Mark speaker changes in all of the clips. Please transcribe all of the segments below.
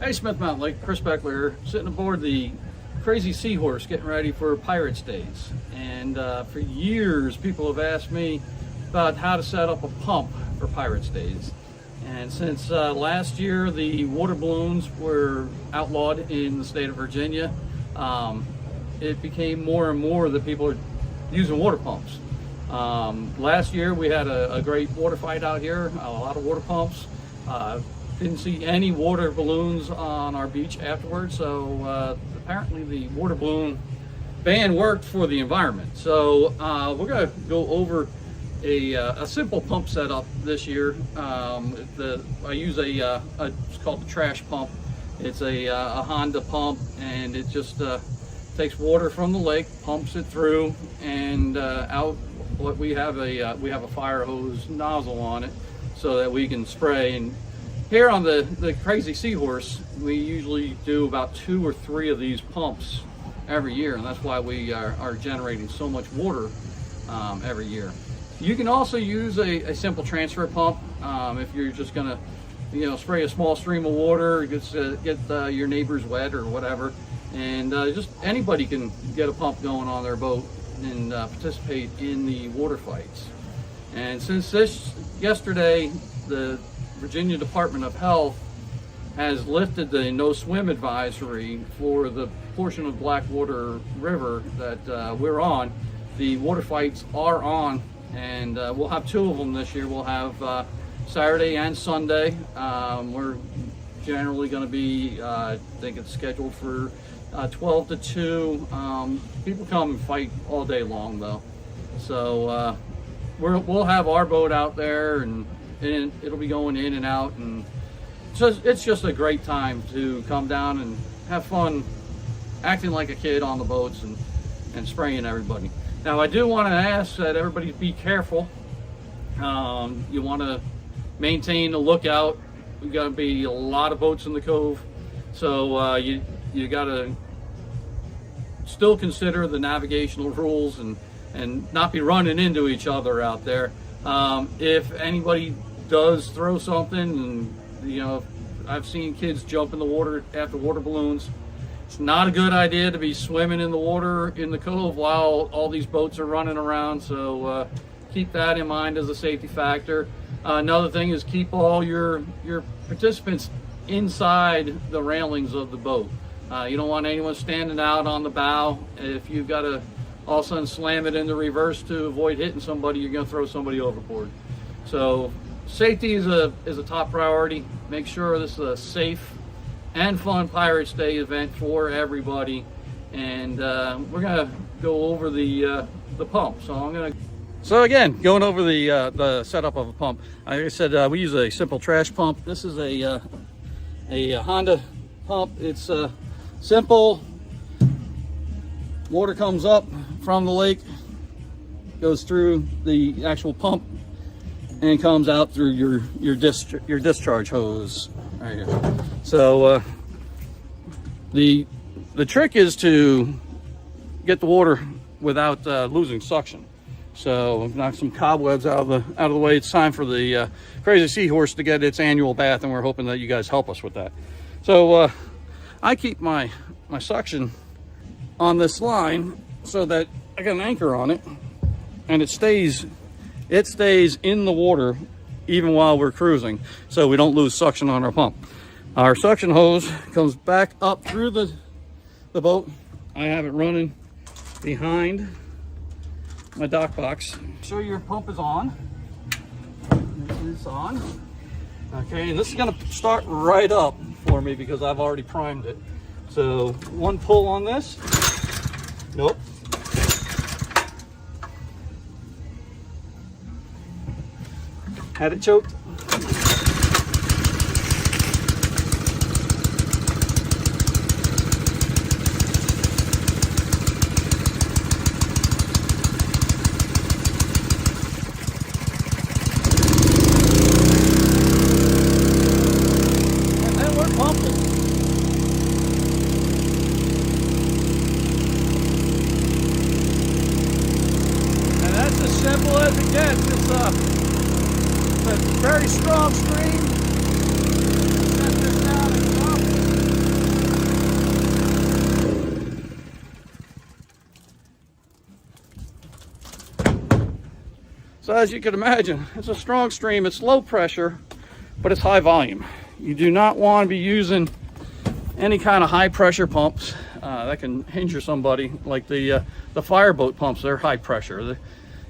Speaker 1: Hey, Smith Mountain Lake, Chris Beckler here, sitting aboard the Crazy Seahorse getting ready for Pirates Days. And for years, people have asked me about how to set up a pump for Pirates Days. And since last year, the water balloons were outlawed in the state of Virginia, it became more and more that people are using water pumps. Last year, we had a great water fight out here, a lot of water pumps. Didn't see any water balloons on our beach afterwards, so apparently the water balloon ban worked for the environment. So we're going to go over a simple pump setup this year. I use it's called the trash pump. It's a Honda pump, and it just takes water from the lake, pumps it through, and out. We have a fire hose nozzle on it so that we can spray. And here on the Crazy Seahorse, we usually do about 2 or 3 of these pumps every year, and that's why we are generating so much water every year. You can also use a simple transfer pump if you're just gonna, spray a small stream of water, get your neighbors wet or whatever, and just anybody can get a pump going on their boat and participate in the water fights. And since yesterday, the Virginia Department of Health has lifted the no swim advisory for the portion of Blackwater River that we're on. The water fights are on, and we'll have 2 of them this year. We'll have Saturday and Sunday. We're generally going to be, I think it's scheduled for 12 to 2. People come and fight all day long though. So we'll have our boat out there, and it'll be going in and out, and it's just a great time to come down and have fun acting like a kid on the boats and spraying everybody. Now, I do want to ask that everybody be careful. You want to maintain a lookout. We've got to be a lot of boats in the cove, so you got to still consider the navigational rules and not be running into each other out there. If anybody does throw something, and I've seen kids jump in the water after water balloons. It's not a good idea to be swimming in the water in the cove while all these boats are running around, so keep that in mind as a safety factor. Another thing is keep all your participants inside the railings of the boat. You don't want anyone standing out on the bow. If you've got to all of a sudden slam it into reverse to avoid hitting somebody, you're going to throw somebody overboard. So safety is a top priority. Make sure this is a safe and fun Pirates Day event for everybody. And we're going to go over the pump. So again, going over the setup of a pump. Like I said, we use a simple trash pump. This is a Honda pump. It's simple. Water comes up from the lake, goes through the actual pump, and comes out through your discharge hose right here. So the trick is to get the water without losing suction. So knock some cobwebs out of the way. It's time for the Crazy Seahorse to get its annual bath, and we're hoping that you guys help us with that. So I keep my suction on this line so that I got an anchor on it, and it stays in the water even while we're cruising, so we don't lose suction on our pump. Our suction hose comes back up through the boat. I have it running behind my dock box. Show your pump is on. This is on. Okay, and this is gonna start right up for me because I've already primed it. So one pull on this. Nope. Had it choked. And then we're pumping. And that's as simple as it gets. It's a very strong stream. Set this down and pump. So as you can imagine, it's a strong stream. It's low pressure, but it's high volume. You do not want to be using any kind of high pressure pumps that can injure somebody, like the fireboat pumps. They're high pressure.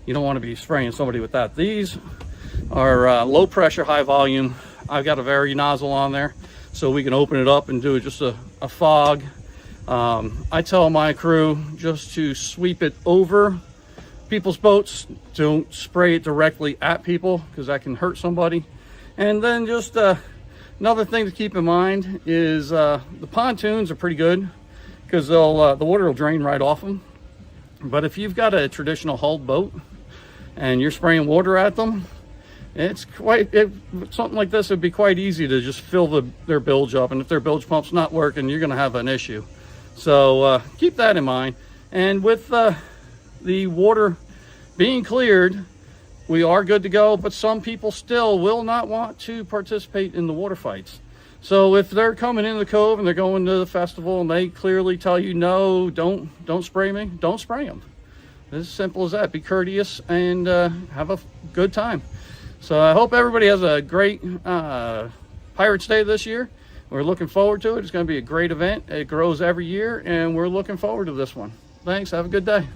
Speaker 1: You don't want to be spraying somebody with that. These are low pressure, high volume. I've got a Very nozzle on there, so we can open it up and do just a fog. I tell my crew just to sweep it over people's boats. Don't spray it directly at people, because that can hurt somebody. And then just another thing to keep in mind is the pontoons are pretty good, because the water will drain right off them. But if you've got a traditional hulled boat and you're spraying water at them, something like this would be quite easy to just fill their bilge up. And if their bilge pump's not working, you're going to have an issue. So keep that in mind. And with the water being cleared, we are good to go. But some people still will not want to participate in the water fights. So if they're coming into the cove and they're going to the festival and they clearly tell you, no, don't spray me, don't spray them. It's as simple as that. Be courteous and have a good time. So I hope everybody has a great Pirates Day this year. We're looking forward to it. It's going to be a great event. It grows every year, and we're looking forward to this one. Thanks. Have a good day.